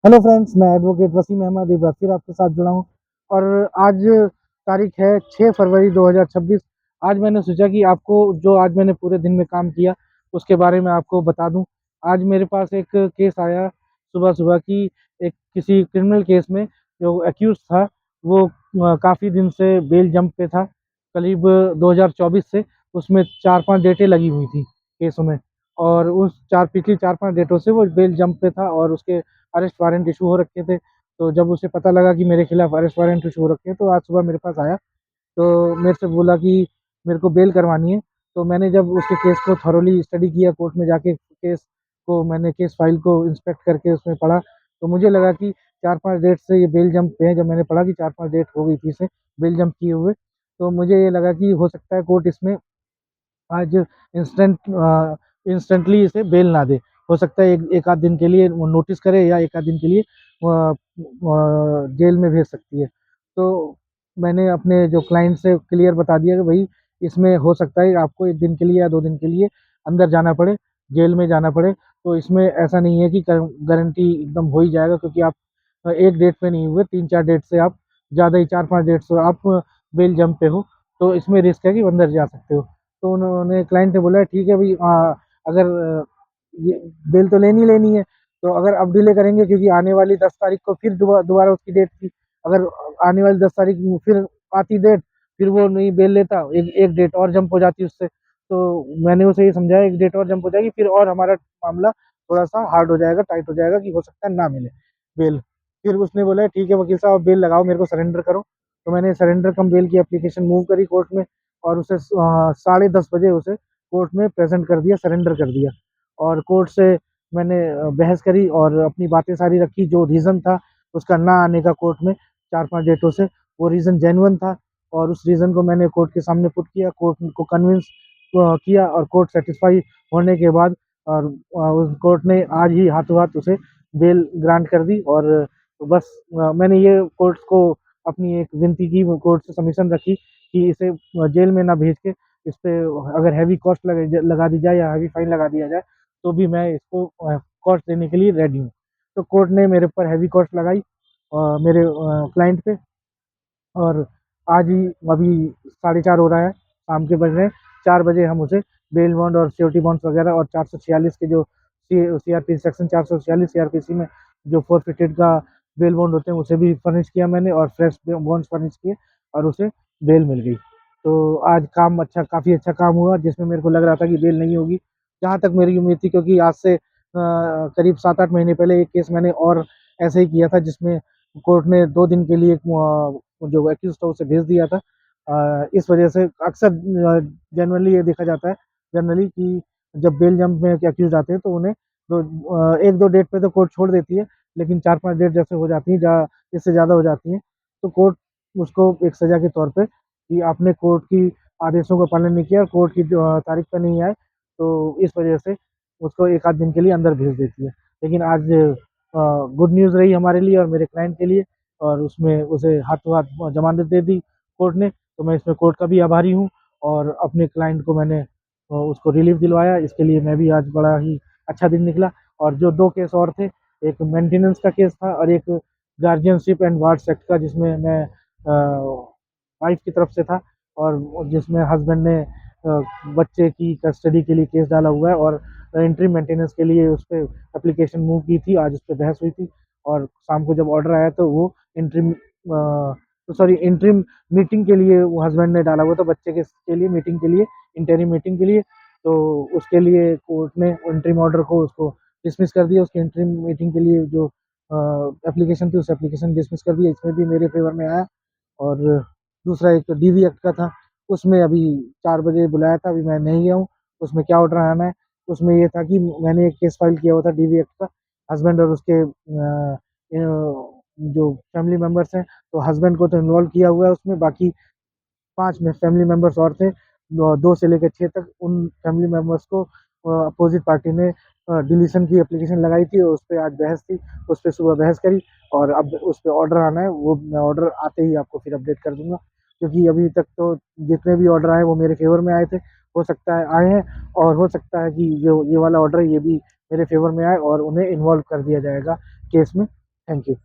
Hello friends, मैं advocate Wasim Ahmad एक बार फिर आपके साथ जुड़ा हूँ। और आज तारीख है 6 फरवरी 2026। आज मैंने सोचा कि आपको जो आज मैंने पूरे दिन में काम किया उसके बारे में आपको बता दूं। आज मेरे पास एक केस आया सुबह सुबह की, एक किसी क्रिमिनल केस में जो एक्यूज था वो काफ़ी दिन से बेल जंप पे था, करीब 2024 से। उसमें 4-5 डेटें लगी हुई थी केसों में, और उस चार पिछली 4-5 डेटों से वो बेल जंप पे था और उसके अरेस्ट वारंट इशू हो रखे थे। तो जब उसे पता लगा कि मेरे खिलाफ अरेस्ट वारंट इशू हो रखे हैं तो आज सुबह मेरे पास आया। तो मेरे से बोला कि मेरे को बेल करवानी है। तो मैंने जब उसके केस को थॉरोली स्टडी किया, कोर्ट में जाके केस फाइल को इंस्पेक्ट करके उसमें पढ़ा, तो मुझे लगा कि 4-5 डेट से ये बेल जंप पे है। जब मैंने पढ़ा कि 4-5 डेट हो गई थी इसे बेल जंप किए हुए, तो मुझे ये लगा कि हो सकता है कोर्ट इसमें आज इंस्टेंटली इसे बेल ना दे। हो सकता है एक एक आध दिन के लिए वो नोटिस करे या एक आध दिन के लिए जेल में भेज सकती है। तो मैंने अपने जो क्लाइंट से क्लियर बता दिया कि भाई इसमें हो सकता है आपको एक दिन के लिए या 2 दिन के लिए अंदर जाना पड़े, जेल में जाना पड़े। तो इसमें ऐसा नहीं है कि गारंटी एकदम हो ही जाएगा, क्योंकि आप एक डेट पे नहीं हुए, 3-4 डेट से आप, ज़्यादा ही 4-5 डेट से आप बेल जंप पे हो। तो इसमें रिस्क है कि अंदर जा सकते हो। तो उन्होंने क्लाइंट ने बोला ठीक है भाई, अगर ये बेल तो लेनी लेनी है, तो अगर अब डिले करेंगे, क्योंकि आने वाली 10 तारीख को फिर दोबारा उसकी डेट थी। अगर आने वाली 10 तारीख में फिर आती डेट, फिर वो नहीं बेल लेता, एक एक डेट और जंप हो जाती उससे। तो मैंने उसे ये समझाया एक डेट और जंप हो जाएगी, फिर और हमारा मामला थोड़ा सा हार्ड हो जाएगा, टाइट हो जाएगा, कि हो सकता है ना मिले बेल। फिर उसने बोला ठीक है वकील साहब, बेल लगाओ, मेरे को सरेंडर करो। तो मैंने सरेंडर कम बेल की एप्लीकेशन मूव करी कोर्ट में, और उसे 10:30 बजे उसे कोर्ट में प्रेजेंट कर दिया, सरेंडर कर दिया। और कोर्ट से मैंने बहस करी और अपनी बातें सारी रखी। जो रीज़न था उसका ना आने का कोर्ट में 4-5 डेटों से, वो रीज़न जेन्युइन था, और उस रीज़न को मैंने कोर्ट के सामने पुट किया, कोर्ट को कन्विंस किया, और कोर्ट सेटिस्फाई होने के बाद और उस कोर्ट ने आज ही हाथों हाथ उसे बेल ग्रांट कर दी। और बस मैंने ये कोर्ट को अपनी एक विनती की, कोर्ट से सबमिशन रखी कि इसे जेल में ना भेज के इस पे अगर हैवी कॉस्ट लगा दी जाए या हैवी फाइन लगा दिया जाए, तो भी मैं इसको कॉस्ट देने के लिए रेडी हूँ। तो कोर्ट ने मेरे ऊपर हैवी कॉस्ट लगाई मेरे क्लाइंट पे। और आज ही अभी 4:30 हो रहा है, शाम के बज रहे हैं 4 बजे, हम उसे बेल बॉन्ड और श्योरिटी बॉन्ड्स वगैरह और 446 के जो सीआरपी सेक्शन 446 सीआरपीसी में जो फोरफिटेड का बेल बॉन्ड होते हैं उसे भी फर्निश किया मैंने, और फ्रेश बॉन्ड्स फर्निश किए, और उसे बेल मिल गई। तो आज काम अच्छा, काफ़ी अच्छा काम हुआ, जिसमें मेरे को लग रहा था कि बेल नहीं होगी, जहाँ तक मेरी उम्मीद थी, क्योंकि आज से करीब 7-8 महीने पहले एक केस मैंने और ऐसे ही किया था, जिसमें कोर्ट ने 2 दिन के लिए जो एक्यूज था उसे भेज दिया था। इस वजह से अक्सर जनरली ये देखा जाता है, जनरली कि जब बेल जंप में एक्यूज आते हैं तो उन्हें 1-2 डेट पे तो कोर्ट छोड़ देती है, लेकिन 4-5 डेट जैसे हो जाती हैं, इससे ज़्यादा हो जाती हैं, तो कोर्ट उसको एक सज़ा के तौर पे, कि आपने कोर्ट की आदेशों का पालन नहीं किया, कोर्ट की तारीख पे नहीं आए, तो इस वजह से उसको एक आध दिन के लिए अंदर भेज देती है। लेकिन आज गुड न्यूज़ रही हमारे लिए और मेरे क्लाइंट के लिए, और उसमें उसे हाथों हाथ जमानत दे दी कोर्ट ने। तो मैं इसमें कोर्ट का भी आभारी हूँ, और अपने क्लाइंट को मैंने उसको रिलीफ दिलवाया, इसके लिए मैं भी आज बड़ा ही अच्छा दिन निकला। और जो 2 केस और थे, एक मेंटेनेंस का केस था और एक गार्जियनशिप एंड वार्ड्स एक्ट का, जिसमें मैं वाइफ की तरफ से था, और जिसमें हस्बैंड ने बच्चे की कस्टडी के लिए केस डाला हुआ है, और इंटरिम मेंटेनेंस के लिए उस पे एप्लीकेशन मूव की थी। आज उस पे बहस हुई थी, और शाम को जब ऑर्डर आया तो वो इंटरिम इंटरिम मीटिंग के लिए वो हस्बैंड ने डाला हुआ था, बच्चे के लिए मीटिंग के लिए, इंटरिम मीटिंग के लिए। तो उसके लिए कोर्ट ने इंटरिम ऑर्डर को उसको डिसमिस कर दिया, उसके इंटरिम मीटिंग के लिए जो एप्लीकेशन थी उस एप्लीकेशन डिसमिस कर दिया, इसमें भी मेरे फेवर में आया। और दूसरा एक डीवी एक्ट का था, उसमें अभी 4 बजे बुलाया था, अभी मैं नहीं गया हूँ। उसमें क्या ऑर्डर आना है, उसमें ये था कि मैंने एक केस फाइल किया हुआ था डीवी एक्ट का, हस्बैंड और उसके जो फैमिली मेंबर्स हैं, तो हस्बैंड को तो इन्वॉल्व किया हुआ है उसमें, बाकी 5 में फैमिली मेंबर्स और थे, 2 से लेकर 6 तक। उन फैमिली मेंबर्स को अपोजिट पार्टी ने डिलीशन की एप्लीकेशन लगाई थी, और उस पे आज बहस थी, उस पे सुबह बहस करी, और अब उस पे ऑर्डर आना है, वो मैं ऑर्डर आते ही आपको फिर अपडेट कर दूँगा। क्योंकि अभी तक तो जितने भी ऑर्डर आए वो मेरे फ़ेवर में आए थे, हो सकता है आए हैं, और हो सकता है कि जो ये वाला ऑर्डर है ये भी मेरे फ़ेवर में आए और उन्हें इन्वॉल्व कर दिया जाएगा केस में। Thank you.